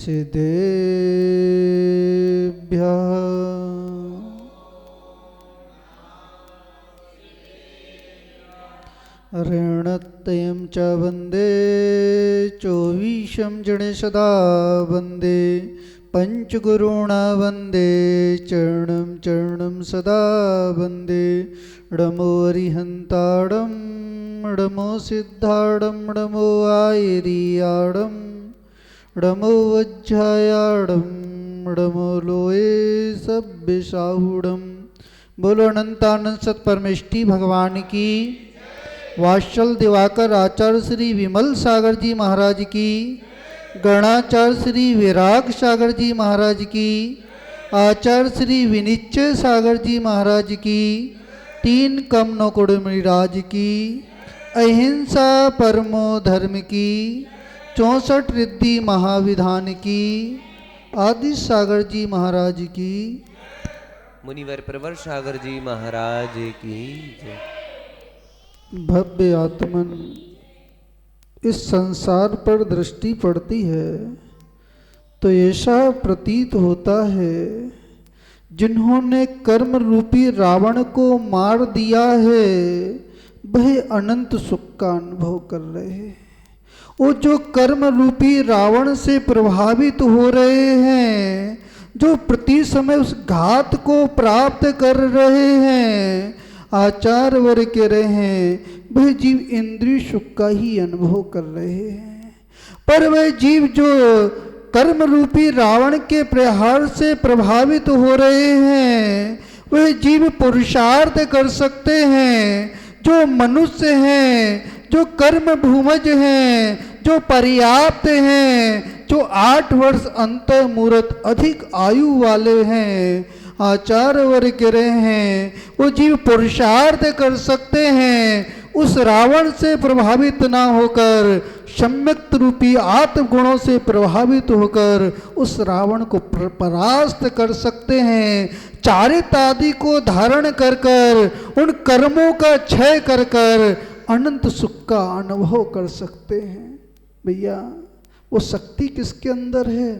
सिद्धेभ्यः ऋणत्यं च वन्दे चोवीशं जने सदा वन्दे पंचगुरुणा वन्दे चरणं चरणं सदा वन्दे णमो अरिहन्ताडं णमो सिद्धाडं णमो आयर्याडं णमो वज्रायाडं णमो लोये सभ्यसाहुडं। बोलो अनंतानंद सतपरमेष्टि भगवान की, वात्सल दिवाकर आचार्य श्री विमल सागर जी महाराज की, गणाचार्य श्री विराग सागर जी महाराज की, आचार्य श्री विनिश्चय सागर जी महाराज की, तीन कमनो कुड़मिराज की, अहिंसा परमो धर्म की, 64 रिद्धि महाविधान की, आदि सागर जी महाराज की, मुनिवर प्रवर सागर जी महाराज की जय। भव्य आत्मन, इस संसार पर दृष्टि पड़ती है तो ऐसा प्रतीत होता है जिन्होंने कर्म रूपी रावण को मार दिया है वह अनंत सुख का अनुभव कर रहे हैं। वो जो कर्म रूपी रावण से प्रभावित हो रहे हैं, जो प्रति समय उस घात को प्राप्त कर रहे हैं, आचार्य वर्ग कह रहे हैं वह जीव इंद्रिय सुख का ही अनुभव कर रहे हैं। पर वह जीव जो कर्म रूपी रावण के प्रहार से प्रभावित हो रहे हैं, वह जीव पुरुषार्थ कर सकते हैं। जो मनुष्य हैं, जो कर्म भूमज हैं, जो पर्याप्त हैं, जो 8 वर्ष अंत मूर्त अधिक आयु वाले हैं, आचार्य वर्ग कह रहे हैं वो जीव पुरुषार्थ कर सकते हैं। उस रावण से प्रभावित ना होकर सम्यक रूपी आत्म गुणों से प्रभावित होकर उस रावण को परास्त कर सकते हैं। चारित आदि को धारण कर कर उन कर्मों का क्षय कर कर अनंत सुख का अनुभव कर सकते हैं। भैया वो शक्ति किसके अंदर है?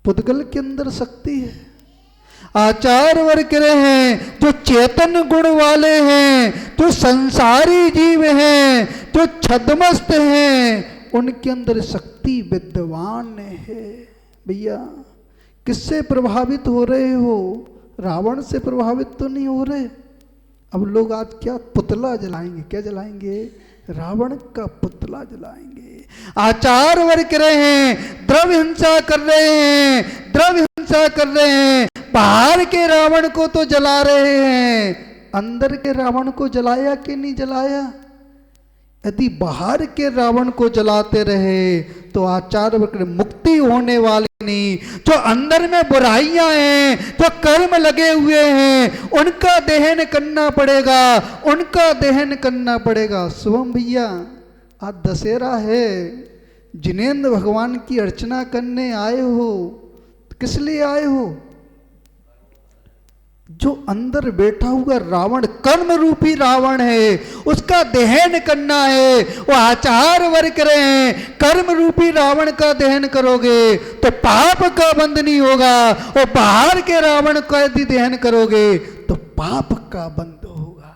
पुद्गल के अंदर शक्ति है। आचार्य वर्ग कह रहे हैं जो चेतन गुण वाले हैं, जो संसारी जीव हैं, जो छद्मस्त हैं, उनके अंदर शक्ति विद्यमान है। भैया किससे प्रभावित हो रहे हो? रावण से प्रभावित तो नहीं हो रहे। अब लोग आज क्या पुतला जलाएंगे? क्या जलाएंगे? रावण का पुतला जलाएंगे। आचार्य वर्ग कह रहे हैं द्रव्य हिंसा कर रहे हैं, द्रव्य हिंसा कर रहे हैं। बाहर के रावण को तो जला रहे हैं, अंदर के रावण को जलाया कि नहीं जलाया? यदि बाहर के रावण को जलाते रहे तो आचार्य वर्ग मुक्ति होने वाली नहीं। जो अंदर में बुराइयां हैं, जो कर्म लगे हुए हैं, उनका दहन करना पड़ेगा, उनका दहन करना पड़ेगा। शुभम भैया आज दशहरा है, जिनेंद्र भगवान की अर्चना करने आए हो, किस लिए आए हो? जो अंदर बैठा हुआ रावण कर्म रूपी रावण है, उसका दहन करना है। वो आचार्य वर्ग कह रहे हैं कर्म रूपी रावण का दहन करोगे तो पाप का बंध नहीं होगा, और बाहर के रावण का यदि दहन करोगे तो पाप का बंध होगा।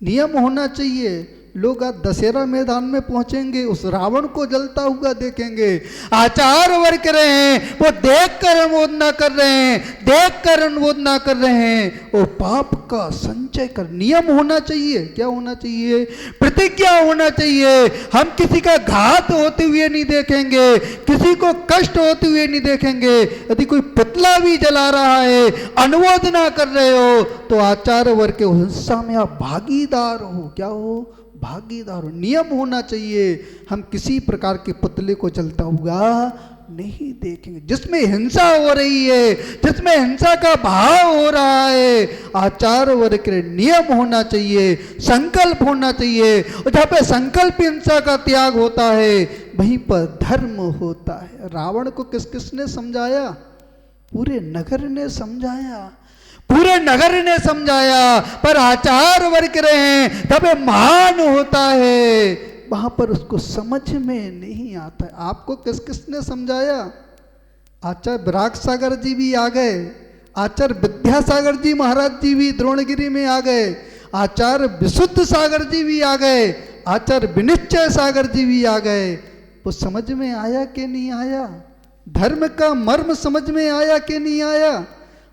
नियम होना चाहिए। लोग आज दशहरा मैदान में पहुंचेंगे, उस रावण को जलता हुआ देखेंगे। आचार्य वर्ग कह रहे हैं वो देख कर अनुमोद ना कर रहे हैं, देख कर अनुमोद ना कर रहे हैं, वो पाप का संचय कर। नियम होना चाहिए। क्या होना चाहिए? प्रतिज्ञा होना चाहिए। हम किसी का घात होते हुए नहीं देखेंगे, किसी को कष्ट होते हुए नहीं देखेंगे। यदि कोई पुतला भी जला रहा है, अनुमोद ना कर रहे हो, तो आचार्य वर्ग के हिंसा में आप भागीदार हो। क्या हो? भागीदार हो। नियम होना चाहिए। हम किसी प्रकार के पुतले को जलता हुआ नहीं देखेंगे। जिसमें हिंसा हो रही है, जिसमें हिंसा का भाव हो रहा है, आचार्य वर्ग के नियम होना चाहिए, संकल्प होना चाहिए। और जहाँ पे संकल्प हिंसा का त्याग होता है वहीं पर धर्म होता है। रावण को किस किसने समझाया? पूरे नगर ने समझाया, पूरे नगर ने समझाया। पर आचार्य वर्ग कह रहे हैं तब महान होता है वहां पर उसको समझ में नहीं आता है। आपको किस किसने समझाया? आचार्य विराग सागर जी भी आ गए, आचार्य विद्यासागर जी महाराज जी भी द्रोणगिरी में आ गए, आचार्य विशुद्ध सागर जी भी आ गए, आचार्य विनिश्चय सागर जी भी आ गए। वो समझ में आया कि नहीं आया? धर्म का मर्म समझ में आया कि नहीं आया?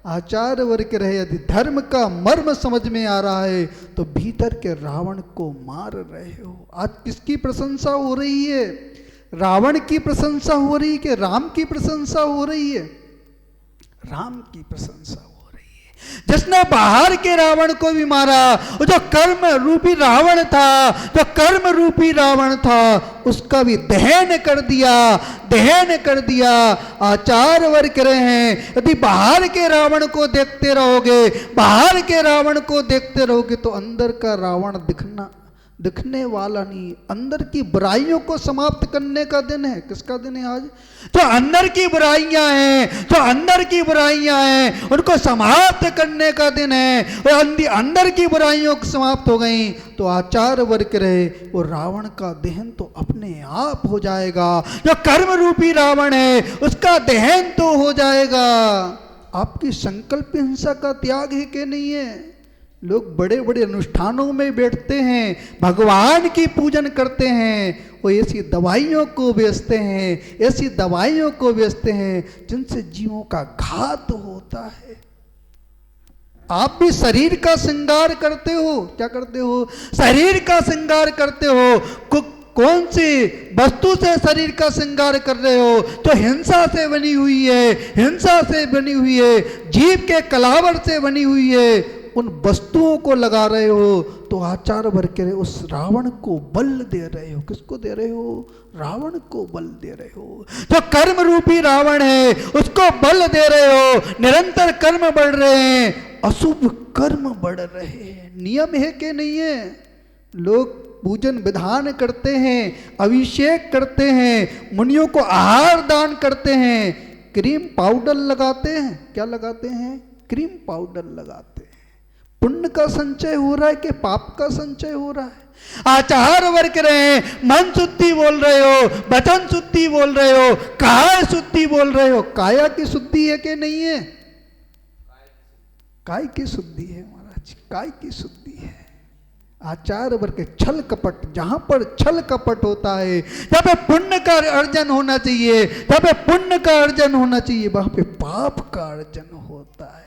आचार्य वर्ग कह रहे यदि धर्म का मर्म समझ में आ रहा है तो भीतर के रावण को मार रहे हो। आज किसकी प्रशंसा हो रही है? रावण की प्रशंसा हो रही है कि राम की प्रशंसा हो रही है? राम की प्रशंसा हो रही है। जिसने बाहर के रावण को भी मारा, वो जो कर्म रूपी रावण था, जो कर्म रूपी रावण था, उसका भी दहन कर दिया, दहन कर दिया। आचार्य वर्ग कह रहे हैं यदि बाहर के रावण को देखते रहोगे, बाहर के रावण को देखते रहोगे तो अंदर का रावण दिखने वाला नहीं। अंदर की बुराइयों को समाप्त करने का दिन है। किसका दिन है आज? जो अंदर की बुराइयां हैं, जो अंदर की बुराइयां हैं, उनको समाप्त करने का दिन है। और अंदर की बुराइयों को समाप्त हो गई तो आचार्य वर्ग रहे वो रावण का दहन तो अपने आप हो जाएगा। जो कर्म रूपी रावण है उसका दहन तो हो जाएगा। आपकी संकल्प हिंसा का त्याग है कि नहीं है? लोग बड़े बड़े अनुष्ठानों में बैठते हैं, भगवान की पूजन करते हैं, वो ऐसी दवाइयों को बेचते हैं, ऐसी दवाइयों को बेचते हैं जिनसे जीवों का घात होता है। आप भी शरीर का श्रृंगार करते हो। क्या करते हो? शरीर का श्रृंगार करते हो। कौन सी वस्तु से शरीर का श्रृंगार कर रहे हो? जो हिंसा से बनी हुई है, हिंसा से बनी हुई है, जीव के कलावर से बनी हुई है, उन वस्तुओं को लगा रहे हो। तो आचार्य वर्ग कह रहे उस रावण को बल दे रहे हो। किसको दे रहे हो? रावण को बल दे रहे हो। जो कर्म रूपी रावण है उसको बल दे रहे हो। निरंतर कर्म बढ़ रहे हैं, अशुभ कर्म बढ़ रहे हैं। नियम है कि नहीं है? लोग पूजन विधान करते हैं, अभिषेक करते हैं, मुनियों को आहार दान करते हैं, क्रीम पाउडर लगाते हैं। क्या लगाते हैं? क्रीम पाउडर लगाते हैं। पुण्य का संचय हो रहा है कि पाप का संचय हो रहा है? आचार्य वर्ग रहे मन शुद्धि बोल रहे हो, वचन शुद्धि बोल रहे हो, काय शुद्धि बोल रहे हो। काया की शुद्धि है कि नहीं है? काय की शुद्धि है महाराज, काय की शुद्धि है। आचार्य वर्ग के छल कपट, जहां पर छल कपट होता है, जहां पे पुण्य का अर्जन होना चाहिए, जहां पे पुण्य का अर्जन होना चाहिए, वहां पे पाप का अर्जन होता है।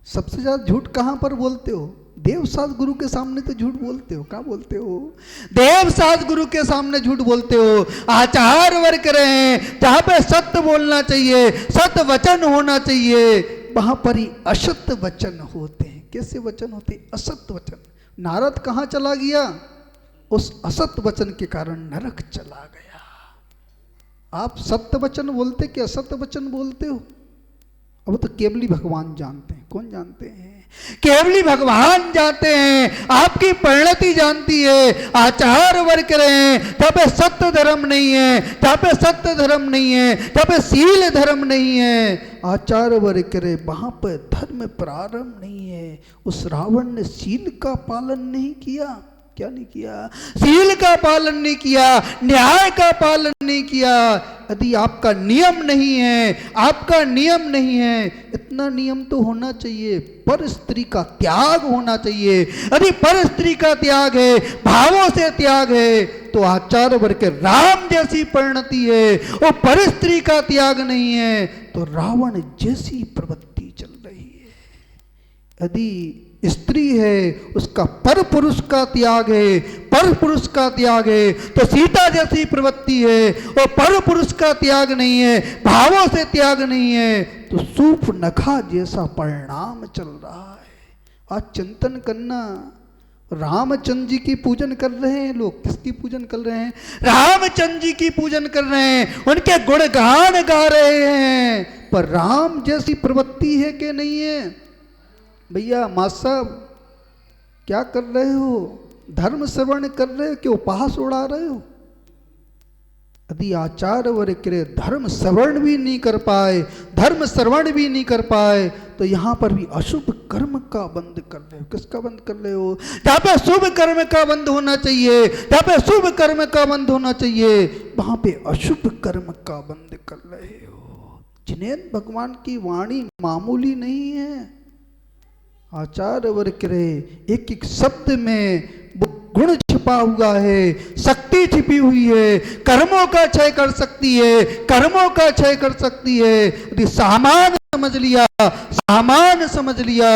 सबसे ज्यादा झूठ कहां पर बोलते हो? देवसाज गुरु के सामने तो झूठ बोलते हो। क्या बोलते हो? देवसाज गुरु के सामने झूठ बोलते हो। आचार्य वर्ग रहे हैं जहां पे सत्य बोलना चाहिए, सत्य वचन होना चाहिए, वहां पर ही असत्य वचन होते हैं। कैसे वचन होते? असत्य वचन। नारद कहां चला गया? उस असत्य वचन के कारण नरक चला गया। आप सत्य वचन बोलते कि असत्य वचन बोलते हो? अब तो केवली भगवान जानते हैं। कौन जानते हैं? केवली भगवान जानते हैं। आपकी परिणति जानती है। आचार्य वर्ग रहे हैं जहां पे सत्य धर्म नहीं है, जहां पे सत्य धर्म नहीं है, जहां पे शील धर्म नहीं है, आचार्य वर्ग करे वहां पर धर्म प्रारंभ नहीं है। उस रावण ने शील का पालन नहीं किया। क्या नहीं किया? शील का पालन नहीं किया, न्याय का पालन नहीं किया। यदि आपका नियम नहीं है, आपका नियम नहीं है, इतना नियम तो होना चाहिए, पर स्त्री का त्याग होना चाहिए। यदि पर स्त्री का त्याग है, भावों से त्याग है, तो आचार्य वर्ग के राम जैसी परिणति है। वो पर स्त्री का त्याग नहीं है तो रावण जैसी प्रवृत्ति चल रही है। यदि स्त्री है उसका पर पुरुष का त्याग है, पर पुरुष का त्याग है, तो सीता जैसी प्रवृत्ति है। और पर पुरुष का त्याग नहीं है, भावों से त्याग नहीं है, तो सूर्पनखा जैसा परिणाम चल रहा है। आज चिंतन करना। रामचंद्र जी की पूजन कर रहे हैं लोग। किसकी पूजन कर रहे हैं? रामचंद्र जी की पूजन कर रहे हैं, उनके गुणगान गा रहे हैं। पर राम जैसी प्रवृत्ति है कि नहीं है? भैया माँ साहब क्या कर रहे हो? धर्म श्रवण कर रहे हो कि उपहास उड़ा रहे हो? यदि आचार्य वर्ग के धर्म श्रवण भी नहीं कर पाए, धर्म श्रवण भी नहीं कर पाए, तो यहाँ पर भी अशुभ कर्म का बंद कर रहे हो। किसका बंद कर रहे हो? जहाँ पे शुभ कर्म का बंद होना चाहिए, जहाँ पे शुभ कर्म का बंद होना चाहिए, वहाँ पे अशुभ कर्म का बंद कर रहे हो। जिनेन्द्र भगवान की वाणी मामूली नहीं है। आचार्य वर्ग रहे एक एक शब्द में वो गुण छिपा हुआ है, शक्ति छिपी हुई है, कर्मों का क्षय कर सकती है, कर्मों का क्षय कर सकती है। यदि सामान्य समझ लिया, सामान्य समझ लिया,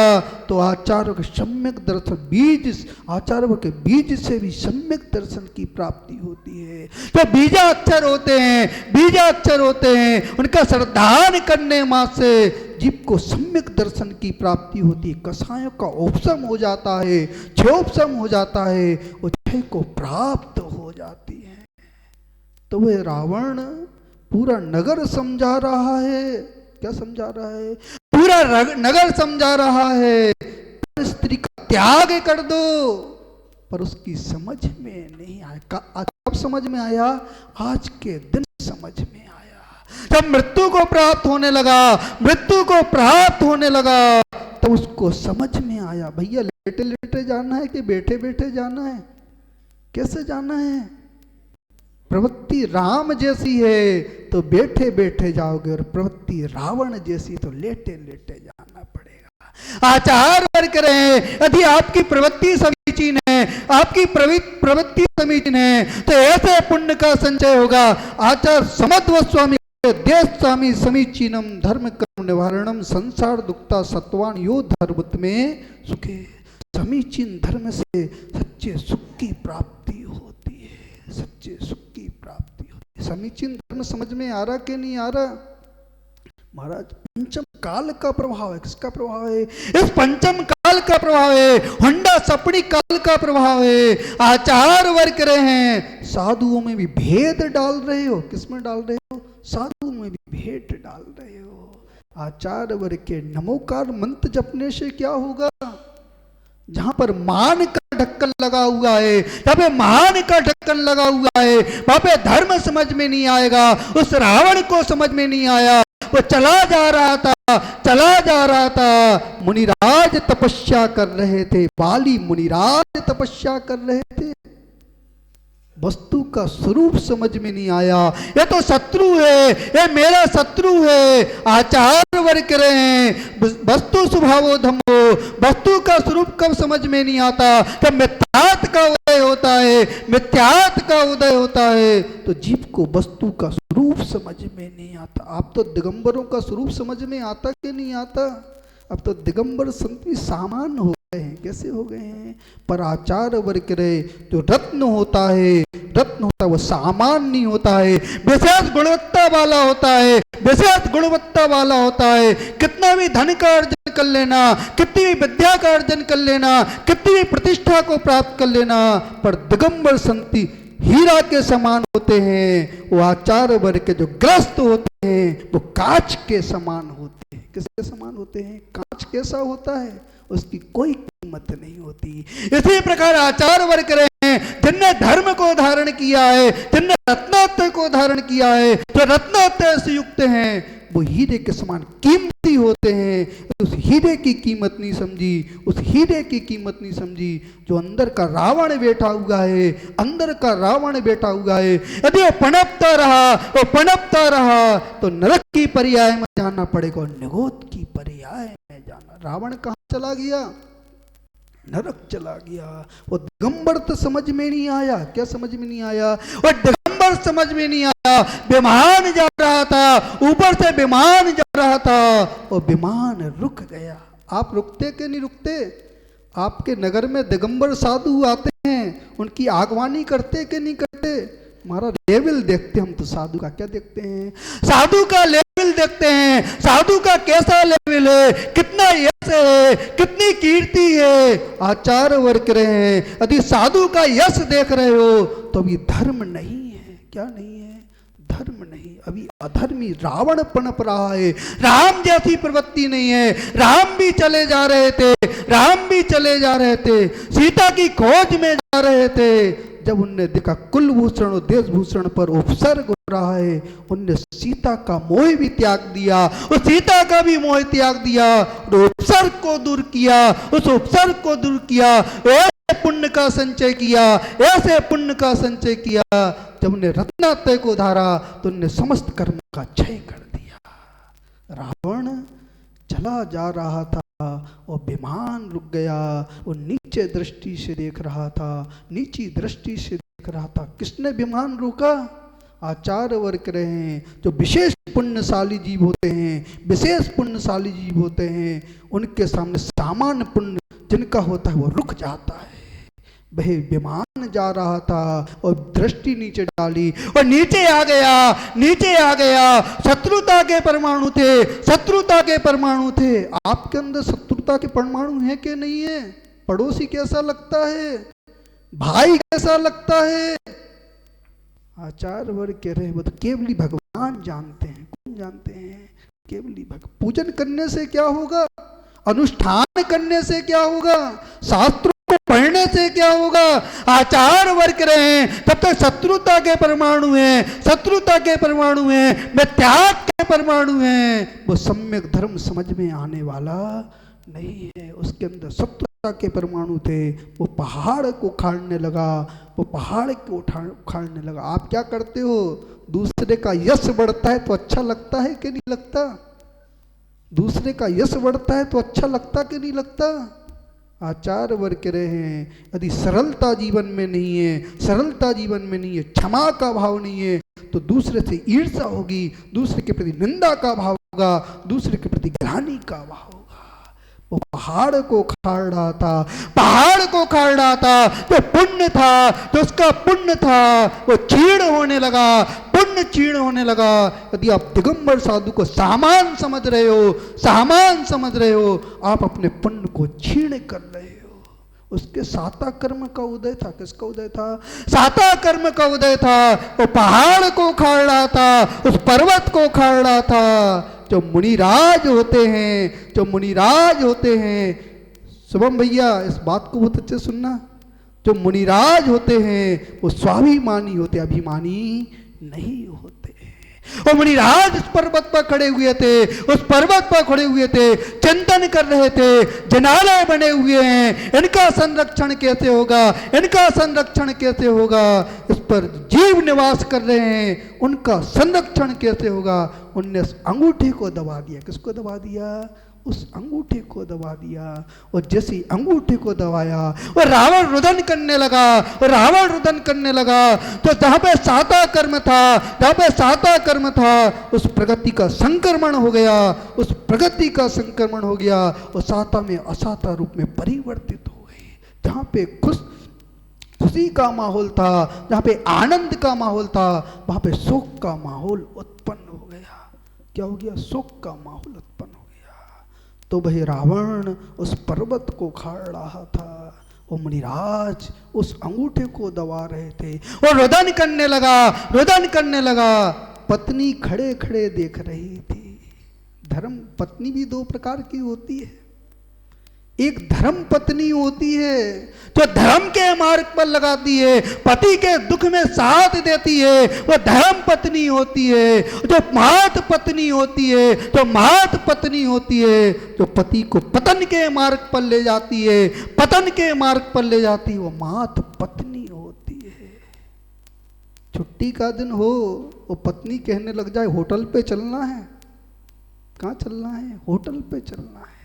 तो आचार्य के सम्यक दर्शन बीज, आचार्य के बीज से भी सम्यक दर्शन की प्राप्ति होती है। जो बीजाक्षर होते हैं, बीजाक्षर होते हैं, उनका श्रद्धान करने मात्र से जीव को सम्यक दर्शन की प्राप्ति होती है। कसायों का उपशम हो जाता है, क्षयोपशम हो जाता है, वो क्षय को प्राप्त हो जाती है। तो वह रावण पूरा नगर समझा रहा है। क्या समझा रहा है? पूरा नगर समझा रहा है स्त्री का त्याग कर दो, पर उसकी समझ में नहीं आया। कब समझ में आया? आज के दिन समझ में आया। जब मृत्यु को प्राप्त होने लगा, मृत्यु को प्राप्त होने लगा, तो उसको समझ में आया भैया लेटे लेटे जाना है कि बैठे बैठे जाना है, कैसे जाना है। प्रवृत्ति राम जैसी है तो बैठे बैठे जाओगे, और प्रवृत्ति रावण जैसी तो लेटे लेटे जाना पड़ेगा। आचार्य वर्ग रहे यदि आपकी प्रवृत्ति समीचीन है, आपकी प्रवृत्ति समीचीन है, तो ऐसे पुण्य का संचय होगा। आचार्य समध्व स्वामी देश स्वामी समीचीनम धर्म कर्म निवारणम संसार दुखता सत्वान यो धर्मत में सुखे। समीचीन धर्म से सच्चे सुख की प्राप्ति होती है, सच्चे सुख की प्राप्ति होती है। समीचीन धर्म समझ में आ रहा कि नहीं आ रहा? महाराज पंचम काल का प्रभाव है। किसका प्रभाव है? इस पंचम काल का प्रभाव है, होंडा सपड़ी काल का प्रभाव है। आचार वर्ग रहे हैं, साधुओं में भी भेद डाल रहे हो। किसमें डाल रहे हो? साधु में भी भेद डाल रहे हो। आचार्य वर्ग के नमोकार मंत्र जपने से क्या होगा? जहां पर मान का ढक्कन लगा हुआ है, जहां पे मान का ढक्कन लगा हुआ है, वहां पे धर्म समझ में नहीं आएगा। उस रावण को समझ में नहीं आया, वो चला जा रहा था, चला जा रहा था। मुनिराज तपस्या कर रहे थे, बाली मुनिराज तपस्या कर रहे थे। वस्तु का स्वरूप समझ में नहीं आया। ये तो शत्रु है, ये मेरा शत्रु है। आचार्य वर्ग कह रहे हैं वस्तु स्वभावो धम्मो, वस्तु का स्वरूप कब समझ में नहीं आता? जब मिथ्यात्व का उदय होता है, मिथ्यात्व का उदय होता है, तो जीव को वस्तु का स्वरूप समझ में नहीं आता। आप तो दिगंबरों का स्वरूप समझ में आता कि नहीं आता? अब तो दिगंबर संत सामान्य हो गए हैं। कैसे हो गए हैं? पर आचार्य वर्ग रहे जो रत्न होता है, रत्न होता है वो सामान्य नहीं होता है, विशेष गुणवत्ता वाला होता है, विशेष गुणवत्ता वाला होता है। कितना भी धन का अर्जन कर लेना, कितनी भी विद्या का अर्जन कर लेना, कितनी भी प्रतिष्ठा को प्राप्त कर लेना, पर दिगंबर संति हीरा के समान होते हैं। वो आचार्य वर्ग के जो ग्रस्त होते हैं वो कांच के समान होते हैं। किसके समान होते हैं? कांच कैसा होता है? उसकी कोई कीमत नहीं होती। इसी प्रकार आचार्य वर्ग रहे हैं जिनने धर्म को धारण किया है, जिनने रत्नोत्तर को धारण किया है, जो रत्नोत्तर से युक्त हैं, वो हीरे के समान कीमती होते हैं। उस हीरे की कीमत नहीं समझी, उस हीरे की कीमत नहीं समझी जो अंदर का रावण बैठा हुआ है, अंदर का रावण बैठा हुआ है। यदि वो पनपता रहा, वो पनपता रहा, तो नरक की पर्याय में जाना पड़ेगा और निगोद की पर्याय में जाना। रावण कहाँ चला गया? नरक चला गया। वो दिगंबर तो समझ में नहीं आया। क्या समझ में नहीं आया? वो दिगंबर समझ में नहीं आया। विमान जा रहा था, ऊपर से विमान जा रहा था, वो विमान रुक गया। आप रुकते कि नहीं रुकते? आपके नगर में दिगंबर साधु आते हैं, उनकी आगवानी करते कि नहीं करते? हमारा लेवल देखते हम तो साधु का क्या देखते हैं? साधु का लेवल देखते हैं। साधु का कैसा लेवल है, कितना यश है, कितनी कीर्ति है। आचार्य वर्ग रहे हैं यदि साधु का यश देख रहे हो तो अभी धर्म नहीं है। क्या नहीं है? धर्म नहीं। अभी अधर्मी रावण पनप रहा है। राम जैसी प्रवृत्ति नहीं है। राम भी चले जा रहे थे, राम भी चले जा रहे थे, सीता की खोज में जा रहे थे। जब उनने देखा कुलभूषण और देशभूषण पर उपसर्ग हो रहा है, उनने सीता का मोह भी त्याग दिया, उस सीता का भी मोह त्याग दिया, उपसर्ग को दूर किया, उस उपसर्ग को दूर किया, ऐसे पुण्य का संचय किया, ऐसे पुण्य का संचय किया। जब उन्हें रत्नात्रय को धारा तो उनने समस्त कर्म का क्षय कर दिया। रावण चला जा रहा था और विमान रुक गया, वो नीचे दृष्टि से देख रहा था, नीची दृष्टि से देख रहा था। किसने विमान रोका? आचार्य वर्ग रहे हैं, जो विशेष पुण्यशाली जीव होते हैं, विशेष पुण्यशाली जीव होते हैं, उनके सामने सामान्य पुण्य जिनका होता है वो रुक जाता है। वह विमान जा रहा था और दृष्टि नीचे डाली और नीचे आ गया, नीचे आ गया। शत्रुता के परमाणु थे, शत्रुता के परमाणु थे। आपके अंदर शत्रुता के परमाणु हैं कि नहीं है? पड़ोसी कैसा लगता है? भाई कैसा लगता है? आचार्य वर्ग कह रहे वो तो केवली भगवान जानते हैं। कौन जानते हैं? केवली भगवान। पूजन करने से क्या होगा? अनुष्ठान करने से क्या होगा? शास्त्र पढ़ने से क्या होगा? आचार वर्ग रहे हैं तब तक शत्रुता के परमाणु हैं, शत्रुता के परमाणु हैं, में त्याग के परमाणु हैं। वो सम्यक धर्म समझ में आने वाला नहीं है। उसके अंदर शत्रुता के परमाणु थे। वो पहाड़ को उखाड़ने लगा, वो पहाड़ को उखाड़ने लगा। आप क्या करते हो? दूसरे का यश बढ़ता है तो अच्छा लगता है कि नहीं लगता? दूसरे का यश बढ़ता है तो अच्छा लगता कि नहीं लगता? आचार्य वर्ग कह रहे हैं यदि सरलता जीवन में नहीं है, सरलता जीवन में नहीं है, क्षमा का भाव नहीं है, तो दूसरे से ईर्ष्या होगी, दूसरे के प्रति निंदा का भाव होगा, दूसरे के प्रति ग्लानि का भाव होगा। वो पहाड़ को उखाड़ रहा था, पहाड़ को उखाड़ रहा था। जो पुण्य था, जो उसका पुण्य था, वो क्षीण होने लगा, पुण्य क्षीण होने लगा। यदि आप दिगंबर साधु को सामान समझ रहे हो, सामान समझ रहे हो, आप अपने पुण्य को क्षीण कर रहे हो। उसके साता कर्म का उदय था। किसका उदय था? साता कर्म का उदय था। वो पहाड़ को उखाड़ रहा था, उस पर्वत को उखाड़ रहा था। जो मुनिराज होते हैं, जो मुनिराज होते हैं, शुभम भैया इस बात को बहुत अच्छे सुनना, जो मुनिराज होते हैं वो स्वाभिमानी होते, अभिमानी नहीं होते। और मुनिराज उस पर्वत पर खड़े हुए थे, उस पर्वत पर खड़े हुए थे, चिंतन कर रहे थे। जनालय बने हुए हैं, इनका संरक्षण कैसे होगा, इनका संरक्षण कैसे होगा? इस पर जीव निवास कर रहे हैं, उनका संरक्षण कैसे होगा? उनने उस अंगूठे को दबा दिया। किसको दबा दिया? उस अंगूठे को दबा दिया। और जैसे अंगूठे को दबाया और रावण रुदन करने लगा, और रावण रुदन करने लगा, तो जहां पे साता कर्म था, जहां पे साता कर्म था, उस प्रगति का संक्रमण हो गया, उस प्रगति का संक्रमण हो गया और साता में असाता रूप में परिवर्तित हो गई। जहां पे खुशी का माहौल था, जहां पे आनंद का माहौल था, वहां पे शोक का माहौल उत्पन्न हो गया। क्या हो गया? शोक का माहौल उत्पन्न हो गया। तो वह रावण उस पर्वत को उखाड़ रहा था, वो मुनिराज उस अंगूठे को दबा रहे थे और रुदन करने लगा, रुदन करने लगा। पत्नी खड़े खड़े देख रही थी। धर्म पत्नी भी दो प्रकार की होती है। एक धर्म पत्नी होती है जो धर्म के मार्ग पर लगाती है, पति के दुख में साथ देती है, वो धर्म पत्नी होती है। जो मात पत्नी होती है, जो मात पत्नी होती है, जो पति को पतन के मार्ग पर ले जाती है, पतन के मार्ग पर ले जाती है, वो मात पत्नी होती है। छुट्टी का दिन हो, वो पत्नी कहने लग जाए होटल पे चलना है। कहाँ चलना है? होटल पे चलना है।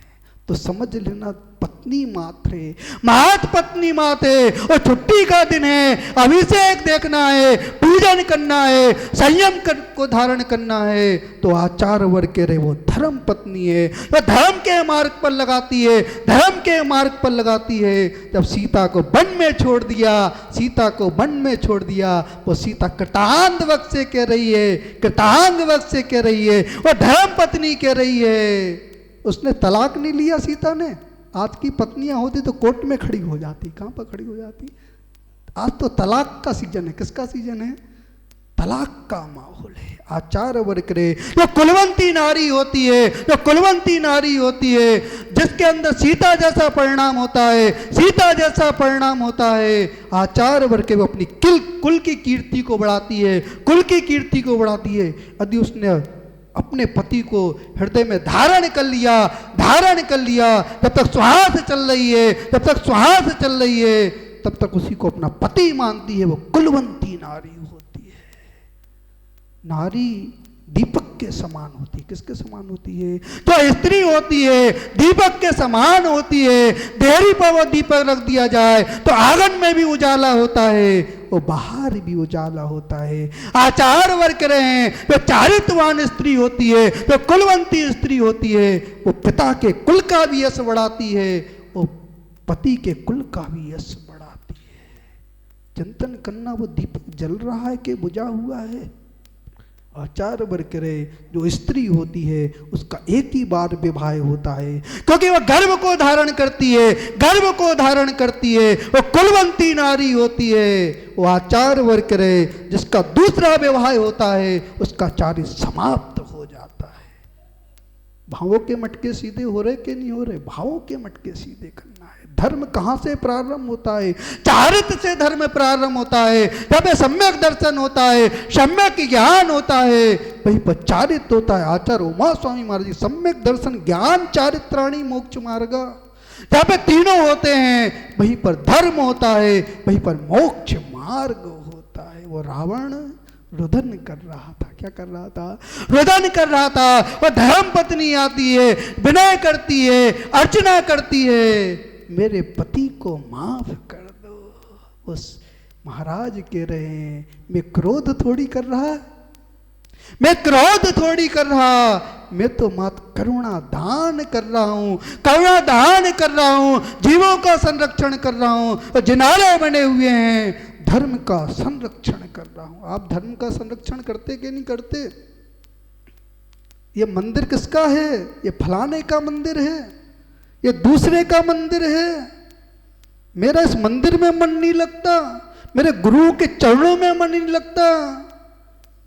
तो समझ लेना पत्नी मात्र है, मात पत्नी मात है। और छुट्टी का दिन है, अभिषेक देखना है, पूजन करना है, संयम को धारण करना है। तो आचार्य वर्ग कह रहे वो धर्म पत्नी है, वो धर्म के मार्ग पर लगाती है, धर्म के मार्ग पर लगाती है। जब सीता को वन में छोड़ दिया, सीता को वन में छोड़ दिया, वो सीता कृतांत वक्त से कह रही है, कृतांत वक्त से कह रही है, वो धर्म पत्नी कह रही है। उसने तलाक नहीं लिया सीता ने। आज की पत्नियां होती तो कोर्ट में खड़ी हो जाती। कहां पर खड़ी हो जाती? आज तो तलाक का सीजन है। किसका सीजन है? तलाक का माहौल है। आचार वर्ग रे जो कुलवंती नारी होती है, जो कुलवंती नारी होती है, जिसके अंदर सीता जैसा परिणाम होता है, सीता जैसा परिणाम होता है, आचार वर्ग वो अपनी कुल की कीर्ति को बढ़ाती है, कुल की कीर्ति को बढ़ाती है। यदि उसने अपने पति को हृदय में धारण कर लिया, जब तक सुहास चल रही है, जब तक सुहास चल रही है, तब तक उसी को अपना पति मानती है, वो कुलवंती नारी होती है। नारी दीपक के समान होती है। किसके समान होती है? जो स्त्री होती है दीपक के समान होती है। देहरी पर वो दीपक रख दिया जाए तो आंगन में भी उजाला होता है, वो बाहर भी उजाला होता है। आचार वर्ग रहे जो चारित्रवान स्त्री होती है, जो कुलवंती स्त्री है, वो पिता के कुल का भी यश बढ़ाती है, वो पति के कुल का भी यश बढ़ाती है। चिंतन करना, वो दीपक जल रहा है कि बुझा हुआ है। आचार वर्ग रहे जो स्त्री होती है उसका एक ही बार विवाह होता है, क्योंकि वह गर्भ को धारण करती है, गर्भ को धारण करती है, वो कुलवंती नारी होती है। वो आचार वर्ग रहे जिसका दूसरा विवाह होता है, उसका कार्य समाप्त हो जाता है। भावों के मटके सीधे हो रहे कि नहीं हो रहे? भावों के मटके सीधे करना है। धर्म कहाँ से प्रारंभ होता है? चारित्र से धर्म प्रारंभ होता है। जब सम्यक दर्शन होता है, सम्यक ज्ञान होता है, वहीं पर चारित्र होता है। आचार्य उमा स्वामी महाराज जी, सम्यक दर्शन ज्ञान चारित्राणी मोक्ष मार्ग, जहाँ पे तीनों होते हैं वहीं पर धर्म होता है, वहीं पर मोक्ष मार्ग होता है। वो रावण रुदन कर रहा था। क्या कर रहा था? रुदन कर रहा था। वो धर्म पत्नी आती है, विनय करती है, अर्चना करती है, मेरे पति को माफ कर दो। उस महाराज कह रहे हैं, मैं क्रोध थोड़ी कर रहा, मैं क्रोध थोड़ी कर रहा, मैं तो मात्र करुणा दान कर रहा हूं, करुणा दान कर रहा हूं, जीवों का संरक्षण कर रहा हूं। जिनालय बने हुए हैं, धर्म का संरक्षण कर रहा हूं। आप धर्म का संरक्षण करते कि नहीं करते? ये मंदिर किसका है? ये फलाने का मंदिर है, ये दूसरे का मंदिर है। मेरा इस मंदिर में मन नहीं लगता, मेरे गुरु के चरणों में मन नहीं लगता।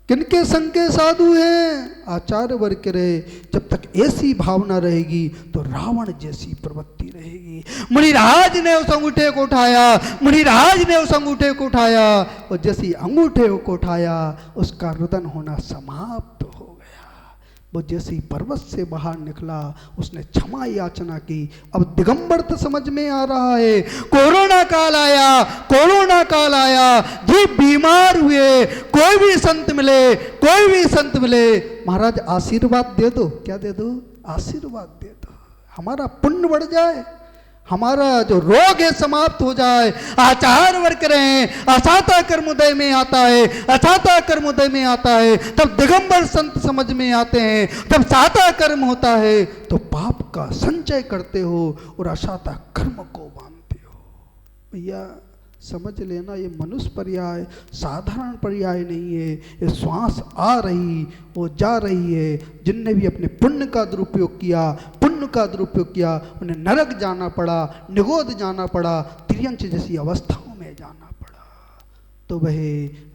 किनके संग के साधु हैं? आचार्य वर्ग के रहे। जब तक ऐसी भावना रहेगी तो रावण जैसी प्रवृत्ति रहेगी। मुनिराज ने उस अंगूठे को उठाया, मुनिराज ने उस अंगूठे को उठाया, और जैसी अंगूठे को उठाया उसका रुदन होना समाप्त हो गया। वो जैसी पर्वत से बाहर निकला, उसने क्षमा याचना की। अब दिगंबर तो समझ में आ रहा है। कोरोना काल आया, कोरोना काल आया, जीव बीमार हुए, कोई भी संत मिले, कोई भी संत मिले, महाराज आशीर्वाद दे दो। क्या दे दो? आशीर्वाद दे दो, हमारा पुण्य बढ़ जाए, हमारा जो रोग है समाप्त हो जाए। आचार वर्ग रहे, असाता कर्म उदय में आता है, असाता कर्म उदय में आता है, तब दिगंबर संत समझ में आते हैं। जब साता कर्म होता है तो पाप का संचय करते हो और असाता कर्म को बांधते हो। भैया समझ लेना, ये मनुष्य पर्याय साधारण पर्याय नहीं है। ये श्वास आ रही, वो जा रही है। जिनने भी अपने पुण्य का दुरुपयोग किया, पुण्य का दुरुपयोग किया, उन्हें नरक जाना पड़ा, निगोद जाना पड़ा, त्रियंच जैसी अवस्थाओं में जाना पड़ा। तो वह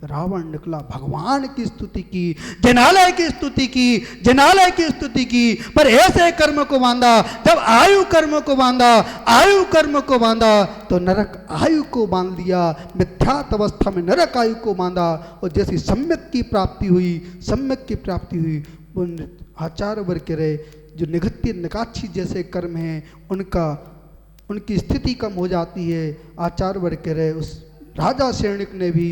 रावण निकला, भगवान की स्तुति की, जनालय की स्तुति की, जनालय की स्तुति की, पर ऐसे कर्म को बांधा। जब आयु कर्म को बांधा, आयु कर्म को बांधा तो नरक आयु को बांध दिया, मिथ्यात अवस्था में नरक आयु को बांधा। और जैसी सम्यक की प्राप्ति हुई, सम्यक की प्राप्ति हुई, उन आचार्य वर्ग के रहे जो निगत्य निकाक्षी जैसे कर्म हैं उनकी स्थिति कम हो जाती है। आचार्य वर्ग के रहे उस राजा शैणिक ने भी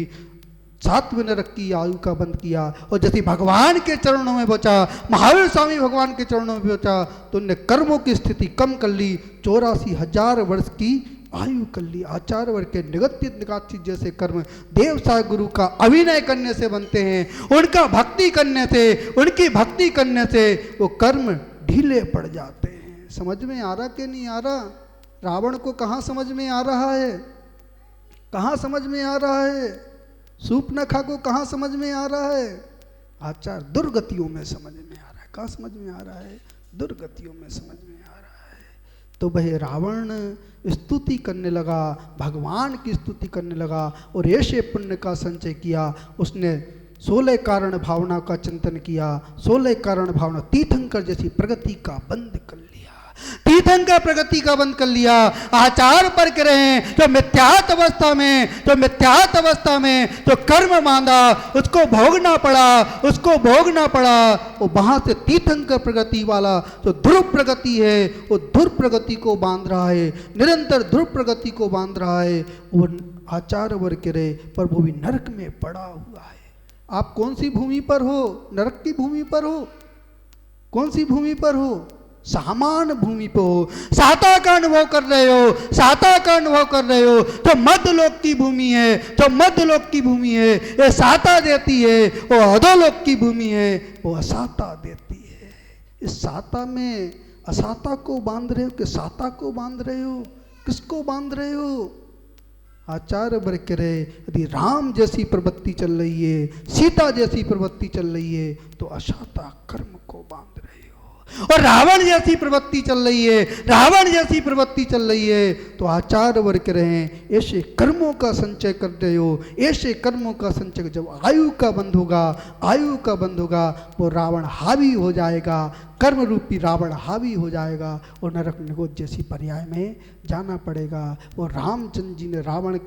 7वें नरक की आयु का बंद किया, और जैसे भगवान के चरणों में बचा, महावीर स्वामी भगवान के चरणों में बचा, तो उनने कर्मों की स्थिति कम कर ली, 84,000 वर्ष की आयु कर ली। आचार्य वर्ग के निगत्य निकाक्षी जैसे कर्म देवसाय गुरु का अभिनय करने से बनते हैं। उनका भक्ति करने से, उनकी भक्ति करने से वो कर्म ढीले पड़ जाते हैं। समझ में आ रहा कि नहीं आ रहा? रावण को कहाँ समझ में आ रहा है? कहाँ समझ में आ रहा है? सूर्पनखा को कहाँ समझ में आ रहा है? आचार दुर्गतियों में समझ में आ रहा है। कहाँ समझ में आ रहा है? दुर्गतियों में समझ में आ रहा है। तो वह रावण स्तुति करने लगा, भगवान की स्तुति करने लगा, और ऐसे पुण्य का संचय किया। उसने 16 कारण भावना का चिंतन किया, 16 कारण भावना तीर्थंकर जैसी प्रगति का बंद कर लिया, तीर्थंकर प्रगति का बंद कर लिया। आचार पर रहे जो मिथ्यात अवस्था में, जो मिथ्यात अवस्था में जो कर्म बांधा उसको भोगना पड़ा, उसको भोगना पड़ा। वो वहां से तीर्थंकर प्रगति वाला जो ध्रुव प्रगति है वो ध्रुव प्रगति को बांध रहा है, निरंतर ध्रुव प्रगति को बांध रहा है। वो आचार्य वर्ग रहे पर वो भी नरक में पड़ा हुआ है। आप कौन सी भूमि पर हो? नरक की भूमि पर हो? कौन सी भूमि पर हो? सामान भूमि पे हो, साता का अनुभव कर रहे हो, साता का अनुभव कर रहे हो। जो मध्यलोक की भूमि है, जो मध्यलोक की भूमि है ये साता देती है, वो अधोलोक की भूमि है वो असाता देती है। इस साता में असाता को बांध रहे हो कि साता को बांध रहे हो? किसको बांध रहे हो? आचार्य वर्ग रहे यदि राम जैसी प्रवृत्ति चल रही है, सीता जैसी प्रवृत्ति चल रही है तो असाता कर्म को बांध रहे हो। और रावण जैसी प्रवृत्ति चल रही है, रावण जैसी प्रवृत्ति चल रही है तो आचार्य वर्ग रहे ऐसे कर्मों का संचय कर रहे हो, ऐसे कर्मों का संचय। जब आयु का बंध होगा, आयु का बंध होगा वो रावण हावी हो जाएगा, कर्म रूपी रावण हावी हो जाएगा और नरक निगोद जैसी पर्याय में जाना पड़ेगा। और रामचंद्र जी ने रावण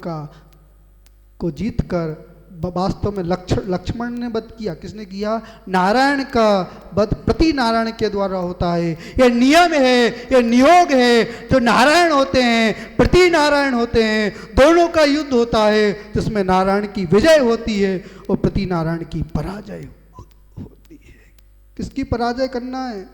को जीत कर वास्तव में लक्ष्मण ने वध किया। किसने किया? नारायण का वध प्रति नारायण के द्वारा होता है। ये नियम है, ये नियोग है। जो नारायण होते हैं प्रति नारायण होते हैं, दोनों का युद्ध होता है जिसमें नारायण की विजय होती है और प्रति नारायण की पराजय होती है। किसकी पराजय करना है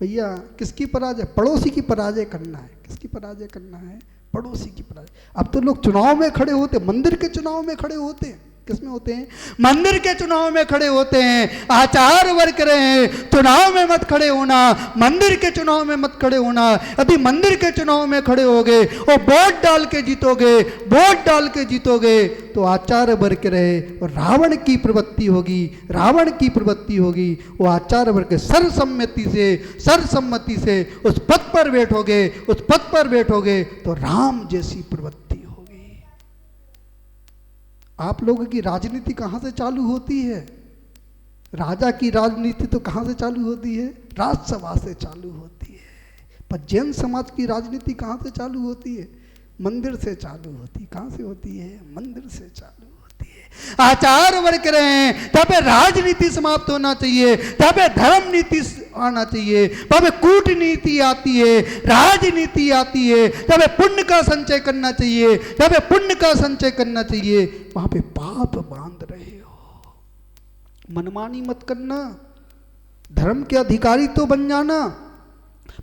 भैया? किसकी पराजय? पड़ोसी की पराजय करना है। किसकी पराजय करना है? पड़ोसी की पराजय। अब तो लोग चुनाव में खड़े होते, मंदिर के चुनाव में खड़े होते हैं। किसमें होते हैं? मंदिर के चुनाव में खड़े होते हैं। आचार्य वर्ग रहे हैं चुनाव में मत खड़े होना, मंदिर के चुनाव में मत खड़े होना। यदि मंदिर के चुनाव में खड़े होगे और वोट डाल के जीतोगे, वोट डाल के जीतोगे तो आचार्य वर्ग रहे और रावण की प्रवृत्ति होगी, रावण की प्रवृत्ति होगी। वो आचार्य वर्ग सर्वसम्मति से उस पद पर बैठोगे, उस पद पर बैठोगे तो राम जैसी प्रवृत्ति। आप लोगों की राजनीति कहाँ से चालू होती है? राजा की राजनीति तो कहाँ से चालू होती है? राजसभा से चालू होती है। पर जैन समाज की राजनीति कहाँ से चालू होती है? मंदिर से चालू होती है। कहाँ से होती है? मंदिर से चालू होती है। आचार वर्ग रहे हैं तब राजनीति समाप्त होना चाहिए, तब धर्म नीति आना चाहिए, तब कूटनीति आती है, राजनीति आती है, तब पुण्य का संचय करना चाहिए, तब पुण्य का संचय करना चाहिए। वहां पे पाप बांध रहे हो। मनमानी मत करना, धर्म के अधिकारी तो बन जाना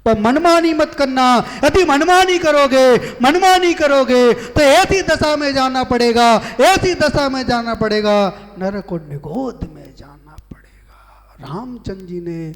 पर मनमानी मत करना। यदि मनमानी करोगे तो ऐसी दशा में जाना पड़ेगा, ऐसी दशा में जाना पड़ेगा, नरक और निगोद में जाना पड़ेगा। रामचंद्र जी ने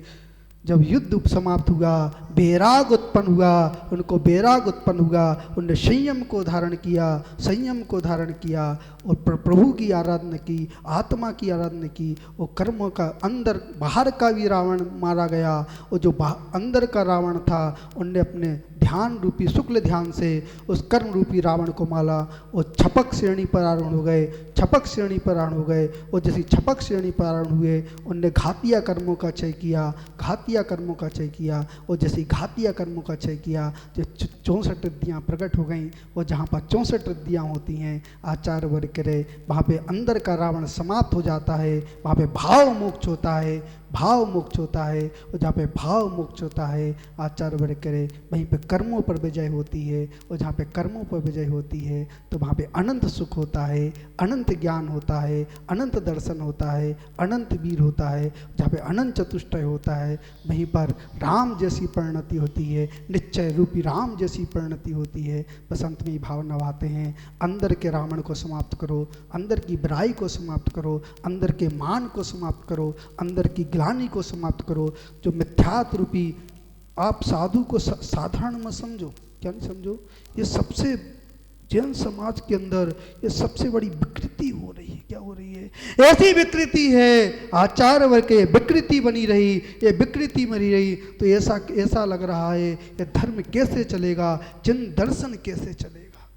जब युद्ध समाप्त हुआ, बैराग उत्पन्न हुआ, उनको बैराग उत्पन्न हुआ, उन्होंने संयम को धारण किया, संयम को धारण किया और प्रभु की आराधना की, आत्मा की आराधना की। वो कर्मों का अंदर बाहर का भी रावण मारा गया। और जो अंदर का रावण था उनने अपने ध्यान रूपी शुक्ल ध्यान से उस कर्म रूपी रावण को माला। वो छपक श्रेणी पर आरोहण हो गए, छपक श्रेणी पर आरोहण हो गए। और जैसी छपक श्रेणी पर आरोहण हुए उनने घातिया कर्मों का क्षय किया, घातिया कर्मों का क्षय किया। और जैसे घातिया कर्मों का क्षय किया जो 64 रिद्धियाँ प्रकट हो गईं। और जहाँ पर 64 रिद्धियाँ होती हैं आचार्य वर्ग करे, वहाँ पे अंदर का रावण समाप्त हो जाता है, वहाँ पे भाव मोक्ष होता है, भाव मोक्ष होता है। और जहाँ पे भाव मोक्ष होता है आचार्य वर्ग करे, वहीं पे कर्मों पर विजय होती है। और जहाँ पे कर्मों पर विजय होती है तो वहाँ पे अनंत सुख होता है, अनंत ज्ञान होता है, अनंत दर्शन होता है, अनंत वीर होता है। जहाँ पे अनंत चतुष्टय होता है वहीं पर राम जैसी परिणति होती है, निश्चय रूपी राम जैसी परिणति होती है। बसंत में भाव नवाते हैं, अंदर के रावण को समाप्त करो, अंदर की बुराई को समाप्त करो, अंदर के मान को समाप्त करो, अंदर की ग्लानि को समाप्त करो। जो मिथ्यात रूपी आप साधु को साधारण मत समझो। क्या नहीं समझो? ये सबसे जैन समाज के अंदर ये सबसे बड़ी विकृति हो रही है। क्या हो रही है? ऐसी विकृति है आचार्य वर्ग के, विकृति बनी रही, ये विकृति बनी रही तो ऐसा लग रहा है ये धर्म कैसे चलेगा, जन दर्शन कैसे चलेगा।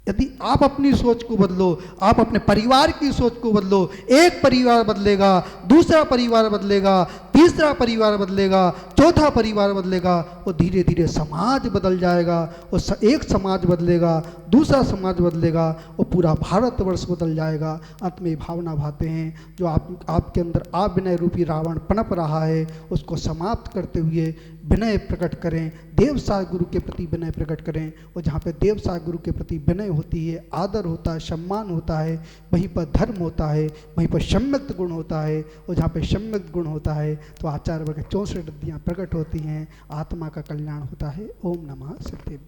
यदि आप अपनी सोच को बदलो, आप अपने परिवार की सोच को बदलो, एक परिवार बदलेगा, दूसरा परिवार बदलेगा, तीसरा परिवार बदलेगा, चौथा परिवार बदलेगा, वो धीरे धीरे समाज बदल जाएगा। वो एक समाज बदलेगा, दूसरा समाज बदलेगा, वो पूरा भारतवर्ष बदल जाएगा। अंत में भावना भाते हैं जो आपके अंदर विनय रूपी रावण पनप रहा है, उसको समाप्त करते हुए विनय प्रकट करें, देव साय गुरु के प्रति विनय प्रकट करें। और जहाँ पे देव साय गुरु के प्रति विनय होती है, आदर होता है, सम्मान होता है, वहीं पर धर्म होता है, वहीं पर सम्यक्त गुण होता है। और जहाँ पे सम्यक्त गुण होता है तो आचार्य वर्ग 64 सिद्धियाँ प्रकट होती हैं, आत्मा का कल्याण होता है। ओम नमः सिद्धेभ्यः।